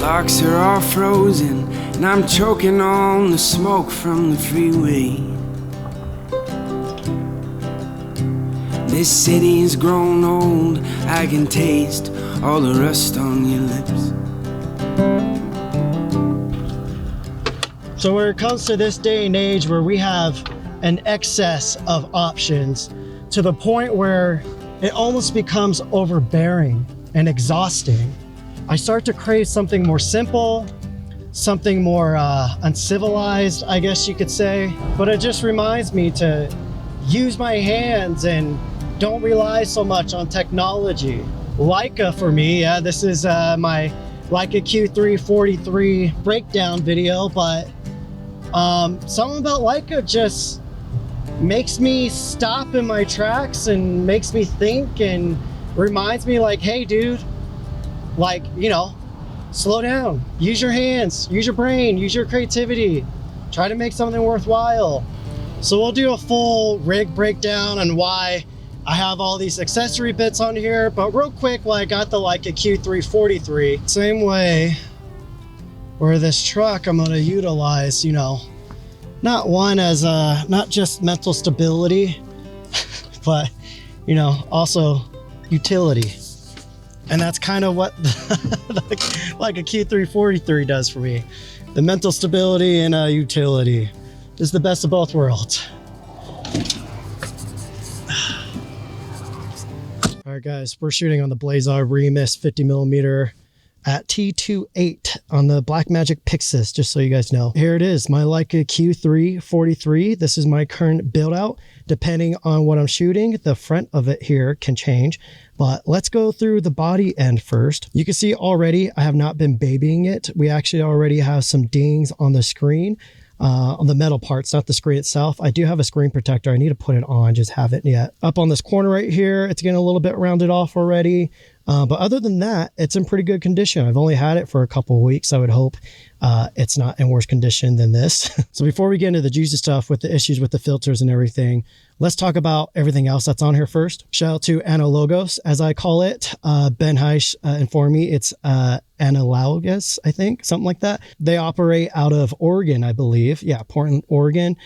Clocks are all frozen, and I'm choking on the smoke from the freeway. This city's grown old, I can taste all the rust on your lips. So when it comes to this day and age where we have an excess of options to the point where it almost becomes overbearing and exhausting, I start to crave something more simple, something more uncivilized, I guess you could say. But it just reminds me to use my hands and don't rely so much on technology. Leica for me, yeah, this is my Leica Q343 breakdown video, but something about Leica just makes me stop in my tracks and makes me think and reminds me like, hey dude, like, you know, slow down, use your hands, use your brain, use your creativity, try to make something worthwhile. So we'll do a full rig breakdown on why I have all these accessory bits on here, but real quick, well, I got the Leica Q343. Same way where this truck I'm gonna utilize, you know, not one as not just mental stability, but, you know, also utility. And that's kind of what like a Q343 does for me. The mental stability and utility is the best of both worlds. All right, guys, we're shooting on the Blazar Remus 50mm at T28 on the Blackmagic Pixis, just so you guys know. Here it is, my Leica Q343. This is my current build out. Depending on what I'm shooting, the front of it here can change. But let's go through the body end first. You can see already I have not been babying it. We actually already have some dings on the screen, on the metal parts, not the screen itself. I do have a screen protector. I need to put it on, just haven't yet. Up on this corner right here, it's getting a little bit rounded off already. But other than that, it's in pretty good condition. I've only had it for a couple of weeks. I would hope it's not in worse condition than this. So before we get into the juicy stuff with the issues with the filters and everything, let's talk about everything else that's on here first. Shout out to Analogos, as I call it. Ben Heisch informed me it's analogous, I think, something like that. They operate out of Oregon, I believe. Yeah, Portland, Oregon.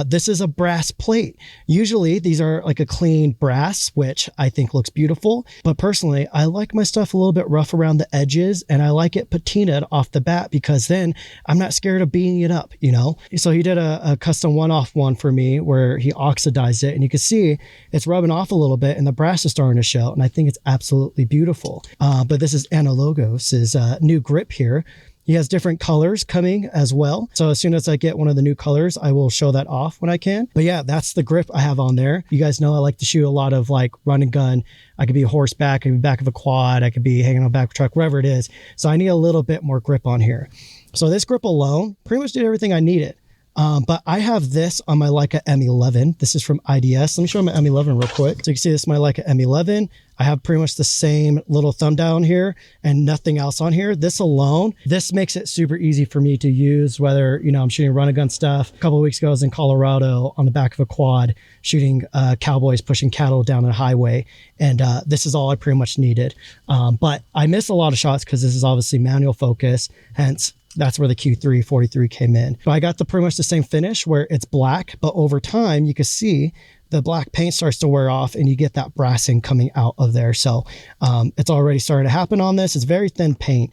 This is a brass plate. Usually these are like a clean brass, which I think looks beautiful. But personally, I like my stuff a little bit rough around the edges, and I like it patinaed off the bat because then I'm not scared of beating it up, you know? So he did a custom one-off one for me where he oxidized it, and you can see it's rubbing off a little bit and the brass is starting to show, and I think it's absolutely beautiful. But this is Analogos' new grip here. He has different colors coming as well. So as soon as I get one of the new colors, I will show that off when I can. But yeah, that's the grip I have on there. You guys know I like to shoot a lot of like run and gun. I could be horseback, I could be back of a quad, I could be hanging on the back of a truck, wherever it is. So I need a little bit more grip on here. So this grip alone pretty much did everything I needed. But I have this on my Leica M11. This is from IDS. Let me show my M11 real quick. So you can see this is my Leica M11. I have pretty much the same little thumb down here and nothing else on here. This alone, this makes it super easy for me to use, whether, you know, I'm shooting run and gun stuff. A couple of weeks ago, I was in Colorado on the back of a quad shooting cowboys pushing cattle down a highway. And this is all I pretty much needed. But I missed a lot of shots because this is obviously manual focus, hence that's where the Q343 came in. So I got pretty much the same finish where it's black, but over time you can see the black paint starts to wear off and you get that brassing coming out of there. So it's already starting to happen on this. It's very thin paint.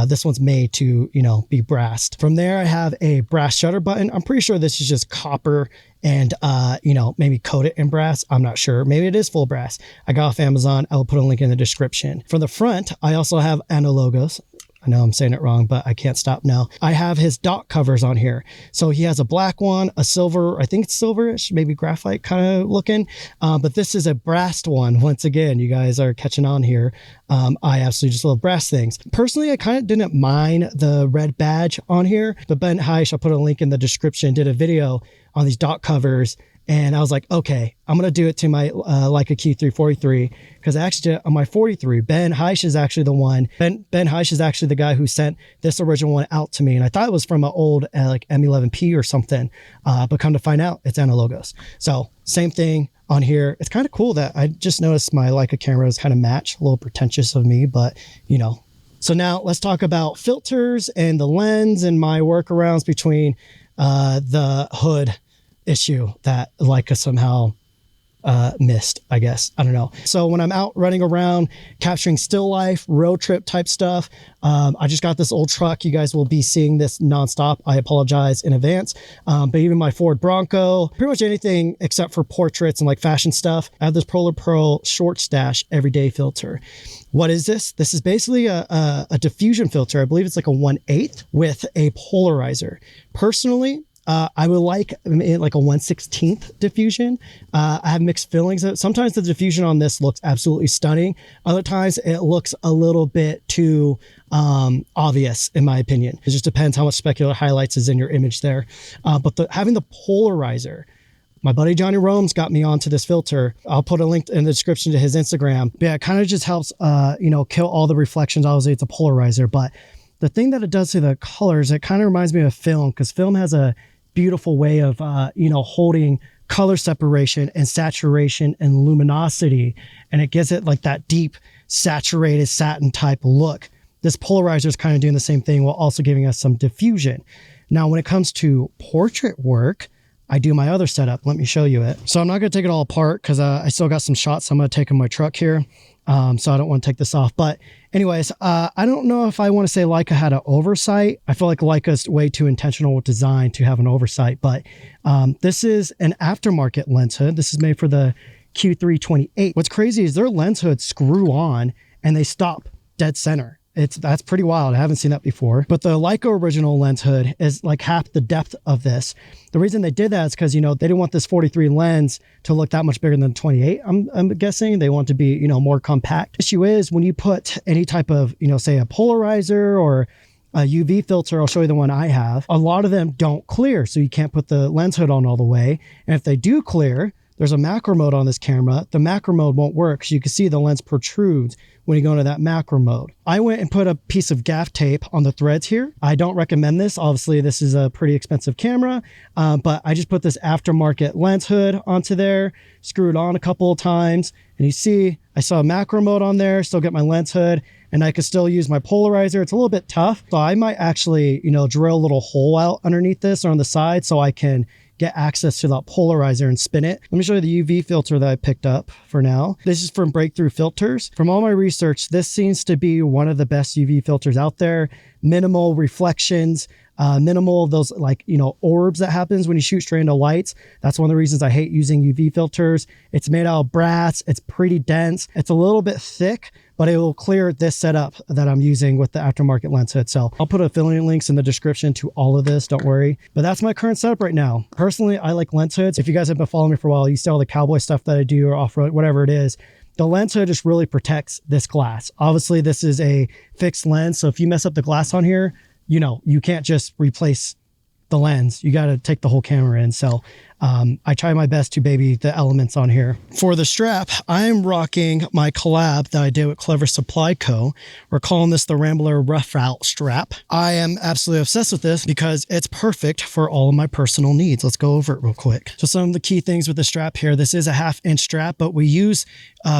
This one's made to, you know, be brassed. From there, I have a brass shutter button. I'm pretty sure this is just copper and, you know, maybe coat it in brass. I'm not sure. Maybe it is full brass. I got off Amazon. I will put a link in the description. From the front, I also have Analogos. I know I'm saying it wrong, but I can't stop now. I have his dot covers on here. So he has a black one, a silver, I think it's silverish, maybe graphite kind of looking. But this is a brassed one. Once again, you guys are catching on here. I absolutely just love brass things. Personally, I kind of didn't mind the red badge on here, but Ben Heisch, I'll put a link in the description, did a video on these dot covers. And I was like, okay, I'm going to do it to my Leica Q343 because actually on my 43, Ben Heisch is actually the one. Ben Heisch is actually the guy who sent this original one out to me. And I thought it was from an old like M11P or something, but come to find out it's Analogos. So same thing on here. It's kind of cool that I just noticed my Leica cameras kind of match. A little pretentious of me, but you know, So now let's talk about filters and the lens and my workarounds between the hood issue that Leica somehow missed, I guess. I don't know. So when I'm out running around capturing still life, road trip type stuff, I just got this old truck. You guys will be seeing this nonstop. I apologize in advance. But even my Ford Bronco, pretty much anything except for portraits and like fashion stuff, I have this Polar Pro ShortStache everyday filter. What is this? This is basically a diffusion filter. I believe it's like a 1/8 with a polarizer. Personally, I would like a 1/16 diffusion. I have mixed feelings. Sometimes the diffusion on this looks absolutely stunning. Other times it looks a little bit too obvious, in my opinion. It just depends how much specular highlights is in your image there. But having the polarizer, my buddy Johnny Rome's got me onto this filter. I'll put a link in the description to his Instagram. But yeah, it kind of just helps, kill all the reflections. Obviously, it's a polarizer, but the thing that it does to the colors, it kind of reminds me of film, because film has a beautiful way of, holding color separation and saturation and luminosity. And it gives it like that deep saturated satin type look. This polarizer is kind of doing the same thing while also giving us some diffusion. Now, when it comes to portrait work, I do my other setup. Let me show you it. So I'm not going to take it all apart because I still got some shots I'm going to take in my truck here. So I don't want to take this off. But anyways, I don't know if I want to say Leica had an oversight. I feel like Leica's way too intentional with design to have an oversight. But this is an aftermarket lens hood. This is made for the Q343. What's crazy is their lens hoods screw on and they stop dead center. That's pretty wild. I haven't seen that before. But the Leica original lens hood is like half the depth of this. The reason they did that is because, they didn't want this 43 lens to look that much bigger than 28. I'm guessing they want to be, more compact. Issue is when you put any type of, say a polarizer or a UV filter, I'll show you the one I have. A lot of them don't clear, so you can't put the lens hood on all the way. And if they do clear, there's a macro mode on this camera. The macro mode won't work because you can see the lens protrudes when you go into that macro mode. I went and put a piece of gaff tape on the threads here. I don't recommend this. Obviously, this is a pretty expensive camera, but I just put this aftermarket lens hood onto there, screwed on a couple of times, and you see I saw a macro mode on there, still get my lens hood, and I could still use my polarizer. It's a little bit tough, so I might actually, drill a little hole out underneath this or on the side so I can get access to that polarizer and spin it. Let me show you the UV filter that I picked up for now. This is from Breakthrough Filters. From all my research, this seems to be one of the best UV filters out there. Minimal reflections, minimal of those orbs that happens when you shoot straight into lights. That's one of the reasons I hate using UV filters. It's made out of brass. It's pretty dense. It's a little bit thick, but it will clear this setup that I'm using with the aftermarket lens hood. So I'll put affiliate links in the description to all of this, don't worry. But that's my current setup right now. Personally, I like lens hoods. If you guys have been following me for a while, you see all the cowboy stuff that I do or off-road, whatever it is. The lens hood just really protects this glass. Obviously, this is a fixed lens. So if you mess up the glass on here, you can't just replace the lens. You got to take the whole camera in. So I try my best to baby the elements on here. For the strap, I'm rocking my collab that I did with Clever Supply Co. We're calling this the Rambler Rough Out strap. I am absolutely obsessed with this because it's perfect for all of my personal needs. Let's go over it real quick. So some of the key things with the strap here, this is a 1/2 inch strap, but we use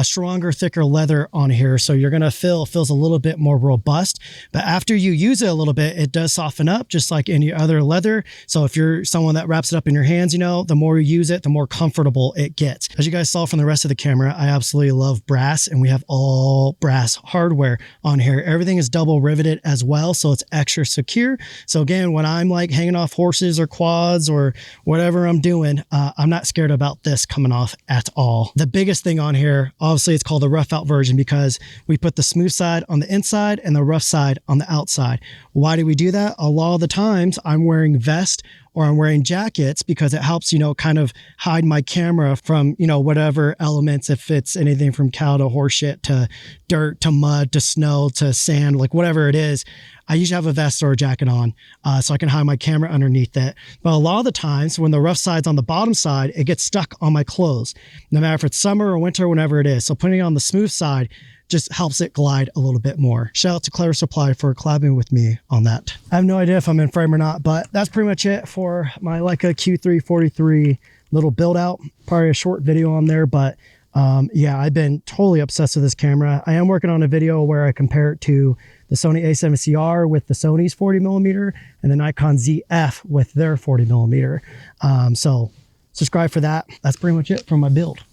stronger, thicker leather on here. So you're going to feels a little bit more robust, but after you use it a little bit, it does soften up just like any other leather. So if you're someone that wraps it up in your hands, the more you use it, the more comfortable it gets. As you guys saw from the rest of the camera, I absolutely love brass, and we have all brass hardware on here. Everything is double riveted as well, so it's extra secure. So again, when I'm like hanging off horses or quads or whatever I'm doing, I'm not scared about this coming off at all. The biggest thing on here, obviously it's called the rough out version because we put the smooth side on the inside and the rough side on the outside. Why do we do that? A lot of the times I'm wearing vest or I'm wearing jackets because it helps, kind of hide my camera from, whatever elements, if it's anything from cow to horse shit to dirt to mud to snow to sand, like whatever it is. I usually have a vest or a jacket on so I can hide my camera underneath it. But a lot of the times when the rough side's on the bottom side, it gets stuck on my clothes, no matter if it's summer or winter, whenever it is. So putting it on the smooth side just helps it glide a little bit more. Shout out to Clever Supply for collabing with me on that. I have no idea if I'm in frame or not, but that's pretty much it for my Leica Q343 little build out. Probably a short video on there, but Yeah, I've been totally obsessed with this camera. I am working on a video where I compare it to the Sony a7CR with the Sony's 40mm and the Nikon ZF with their 40mm. So subscribe for that. That's pretty much it for my build.